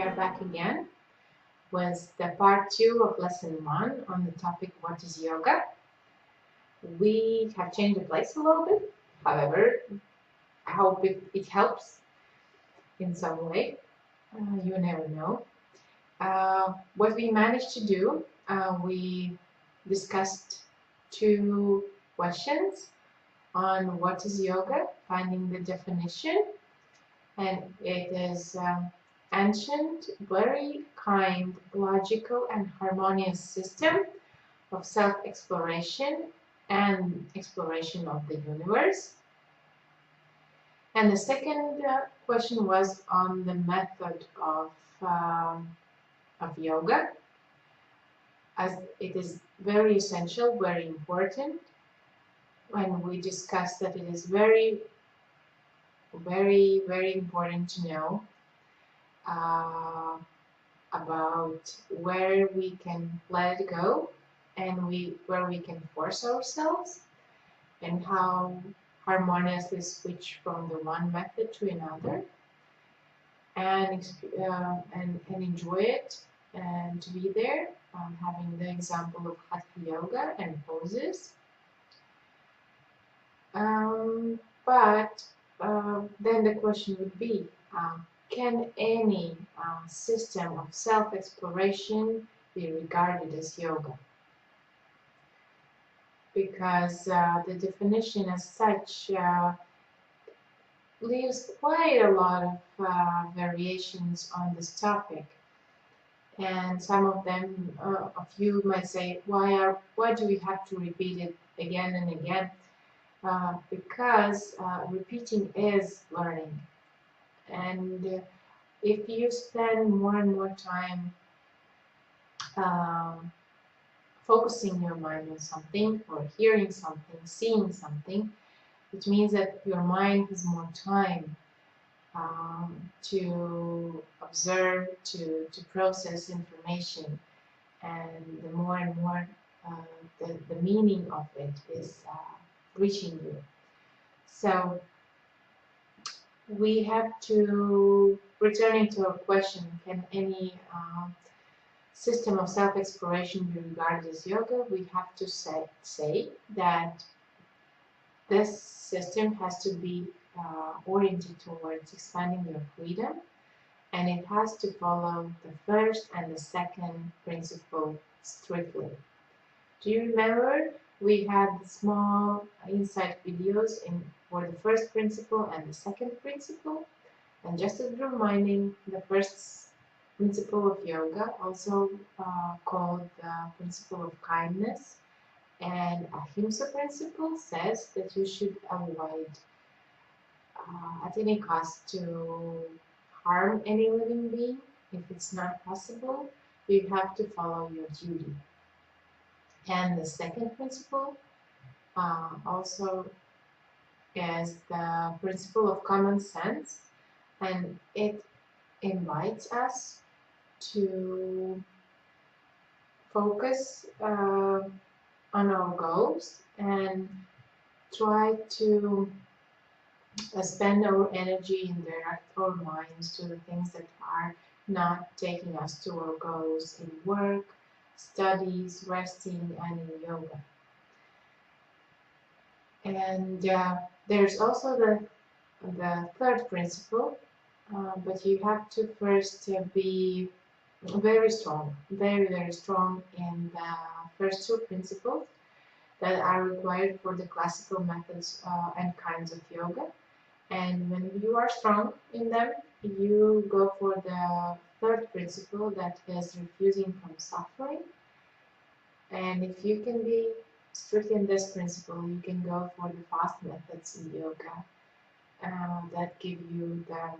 are back again with the part 2 of lesson 1 on the topic what is yoga. We have changed the place a little bit, however, I hope it helps in some way. You never know. What we managed to do, we discussed 2 questions on what is yoga, finding the definition, and it is ancient, very kind, logical, and harmonious system of self-exploration and exploration of the universe. And the second question was on the method of yoga, as it is very essential, very important. When we discussed that it is very important to know about where we can let it go and where we can force ourselves, and how harmoniously switch from the one method to another, and enjoy it, and to be there, having the example of Hatha Yoga and poses. But then the question would be, can any system of self-exploration be regarded as yoga? Because the definition as such leaves quite a lot of variations on this topic. And some of them, of you might say, why do we have to repeat it again and again? Because repeating is learning. And if you spend more and more time focusing your mind on something, or hearing something, seeing something, it means that your mind has more time to observe, to process information, and the more and more the meaning of it is reaching you. So we have to, returning to our question, can any system of self-exploration be regarded as yoga? We have to say that this system has to be oriented towards expanding your freedom, and it has to follow the first and the second principle strictly. Do you remember we had small insight videos for the first principle and the second principle? And just as a reminding, the first principle of yoga, also called the principle of kindness, and Ahimsa principle, says that you should avoid at any cost to harm any living being. If it's not possible, you have to follow your duty. And the second principle also is the principle of common sense, and it invites us to focus on our goals and try to spend our energy and direct our minds to the things that are not taking us to our goals in work, studies, resting, and in yoga. And there's also the third principle, but you have to first be very strong, very strong in the first 2 principles that are required for the classical methods and kinds of yoga. And when you are strong in them, you go for the third principle, that is refusing from suffering. And if you can be strict in this principle, you can go for the fast methods in yoga that give you the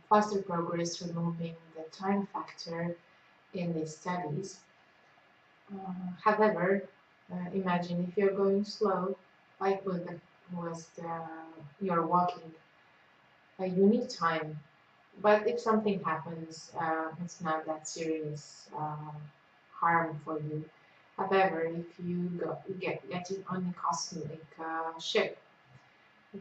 faster progress, removing the time factor in the studies. However, imagine if you're going slow, like you're walking, you need time. But if something happens, it's not that serious harm for you. However, if you get on the cosmic ship,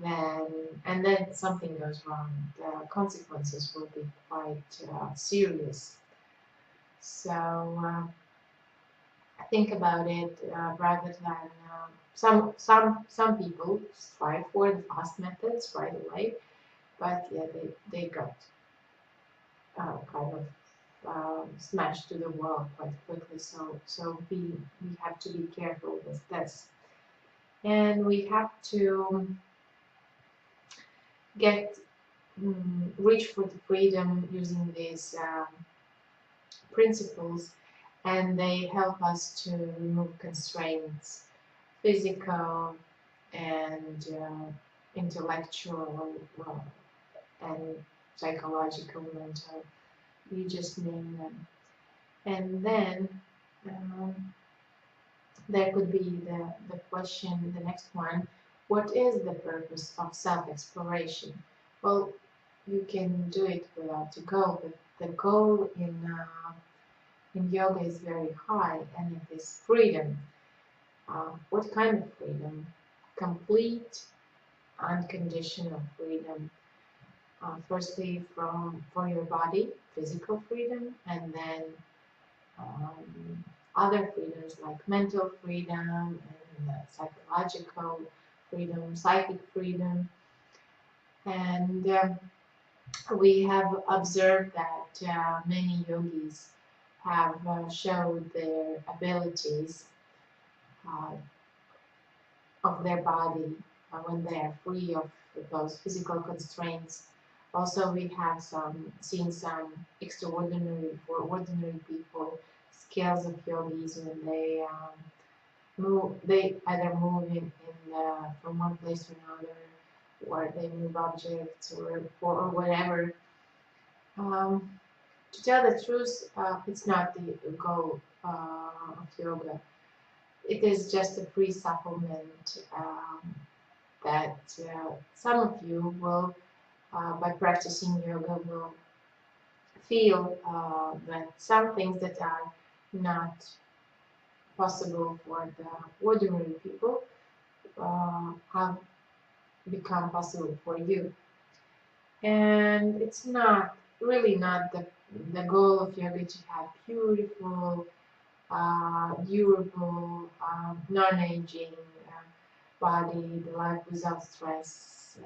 then something goes wrong, the consequences will be quite serious. So think about it rather than some people strive for the fast methods right away, but yeah, they got kind of smashed to the wall quite quickly. So we have to be careful with this, and we have to get reach for the freedom using these principles, and they help us to remove constraints, physical and intellectual and psychological, mental, you just name them. And then um, there could be the question, the next one, what is the purpose of self-exploration? Well, you can do it without a goal, but the goal in yoga is very high, and it is freedom. What kind of freedom? Complete, unconditional freedom. Firstly, for your body, physical freedom, and then other freedoms like mental freedom and psychological freedom, psychic freedom. And we have observed that many yogis have showed their abilities uh, of their body when they are free of those physical constraints. Also, we have seen some extraordinary for ordinary people skills of yogis when they move. They either move from one place to another, or they move objects, or whatever. Um, to tell the truth, it's not the goal of yoga. It is just a free supplement that some of you will, by practicing yoga, will feel that some things that are not possible for the ordinary people have become possible for you. And it's not really not the goal of yoga to have beautiful, durable, non-aging body, the life without stress,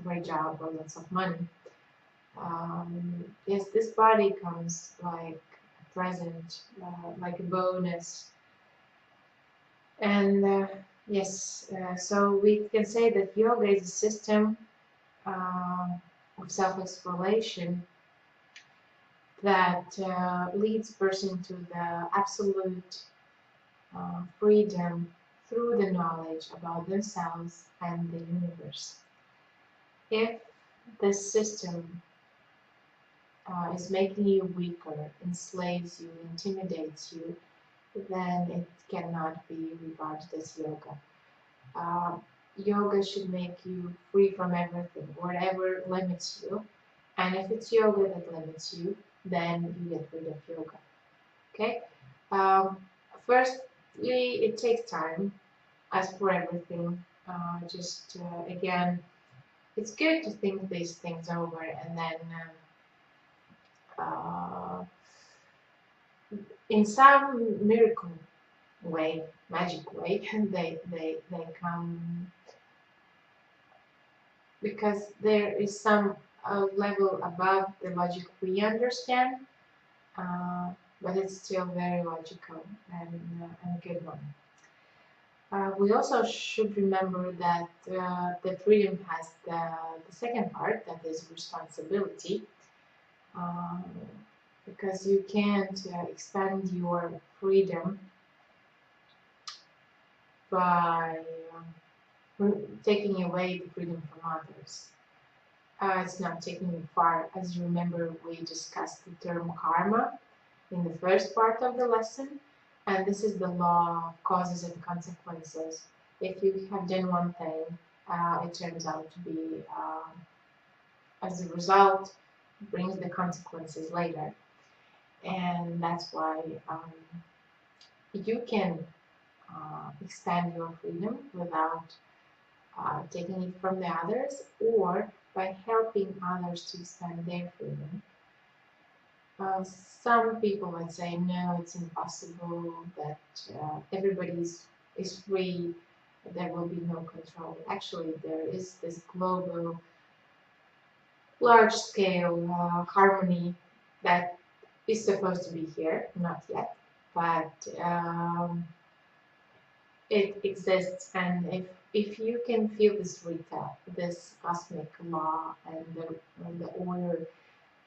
great job, or lots of money. Yes, this body comes like a present, like a bonus. And yes, so we can say that yoga is a system of self-exploration that leads person to the absolute freedom through the knowledge about themselves and the universe. If this system is making you weaker, enslaves you, intimidates you, then it cannot be regarded as yoga. Yoga should make you free from everything, whatever limits you. And if it's yoga that limits you, then you get rid of yoga. Okay? Firstly, it takes time, as for everything. Again, it's good to think these things over, and then in some miracle way, magic way, they come because there is some level above the logic we understand, but it's still very logical and a good one. We also should remember that the freedom has the second part, that is responsibility, because you can't expand your freedom by taking away the freedom from others. It's not taking you far. As you remember, we discussed the term karma in the first part of the lesson, and this is the law of causes and consequences. If you have done one thing, it turns out to be, as a result, brings the consequences later. And that's why you can expand your freedom without taking it from the others, or by helping others to expand their freedom. Some people would say, no, it's impossible, that everybody is free, there will be no control. Actually, there is this global, large-scale harmony that is supposed to be here, not yet, but it exists, and if you can feel this rhythm, this cosmic law and the order,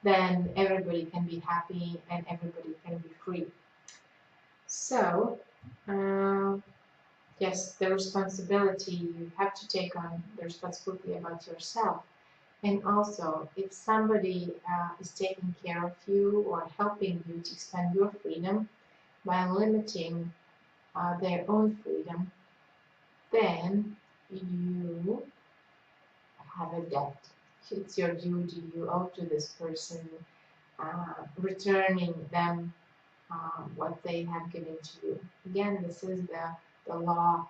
then everybody can be happy and everybody can be free. So, yes, the responsibility, you have to take on the responsibility about yourself. And also, if somebody is taking care of you or helping you to expand your freedom by limiting their own freedom, then you have a debt. It's your duty, you owe to this person, returning them what they have given to you. Again, this is the law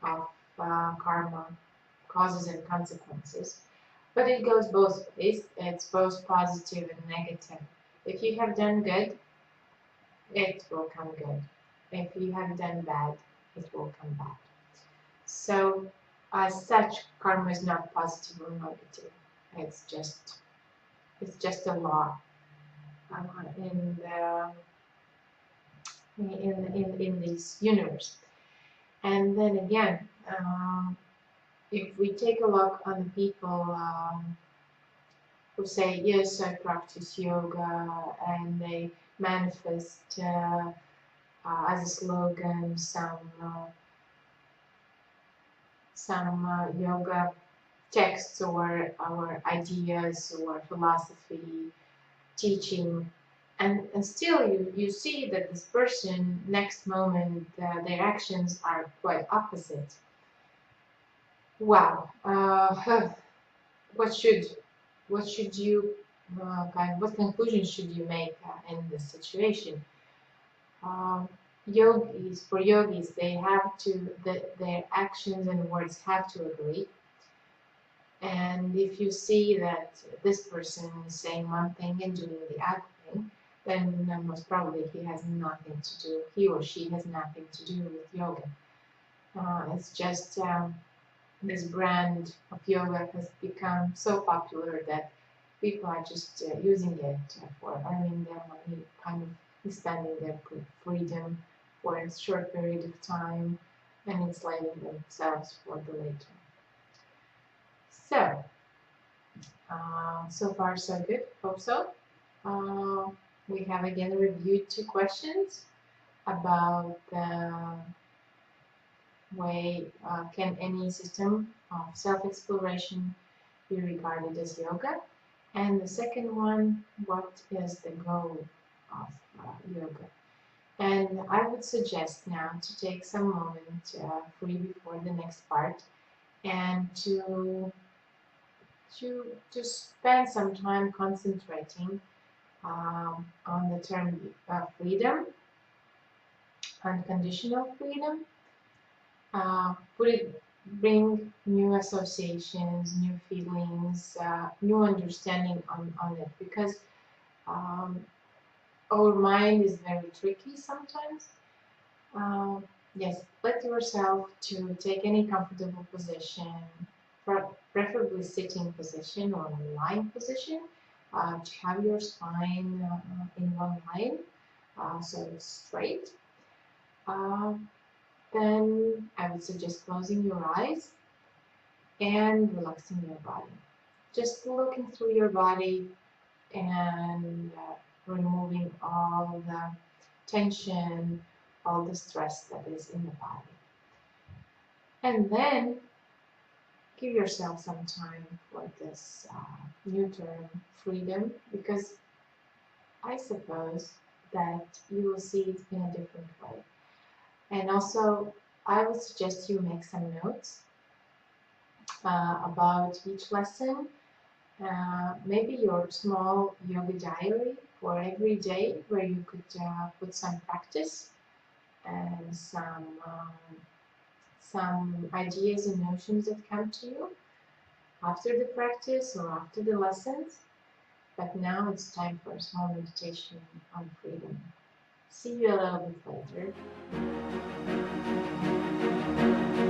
of karma, causes and consequences. But it goes both ways. It's both positive and negative. If you have done good, it will come good. If you have done bad, it will come bad. So, as such, karma is not positive or negative. It's just a law in this universe. And then again, if we take a look on the people who say, yes, I practice yoga, and they manifest as a slogan some yoga texts or ideas or philosophy, teaching, and still you see that this person next moment their actions are quite opposite. Wow, what should you what conclusion should you make in this situation? Yogis, they have to, their actions and words have to agree. And if you see that this person is saying one thing and doing the other thing, then most probably he or she has nothing to do with yoga. It's just this brand of yoga has become so popular that people are just using it for earning their money, kind of expanding their freedom for a short period of time and enslaving themselves for the later. So, so far so good, hope so. We have again reviewed 2 questions about the way can any system of self-exploration be regarded as yoga, and the second one, what is the goal of yoga. And I would suggest now to take some moment free before the next part and to spend some time concentrating on the term freedom, unconditional freedom. Bring new associations, new feelings, new understanding on it, because our mind is very tricky sometimes. Yes, let yourself to take any comfortable position, preferably sitting position or lying position, to have your spine in one line, so it's straight. Then I would suggest closing your eyes and relaxing your body. Just looking through your body and removing all the tension, all the stress that is in the body. And then give yourself some time for this new term, freedom, because I suppose that you will see it in a different way. And also, I would suggest you make some notes about each lesson. Maybe your small yoga diary for every day, where you could put some practice and some ideas and notions that come to you after the practice or after the lessons. But now it's time for a small meditation on freedom. See you a little bit later.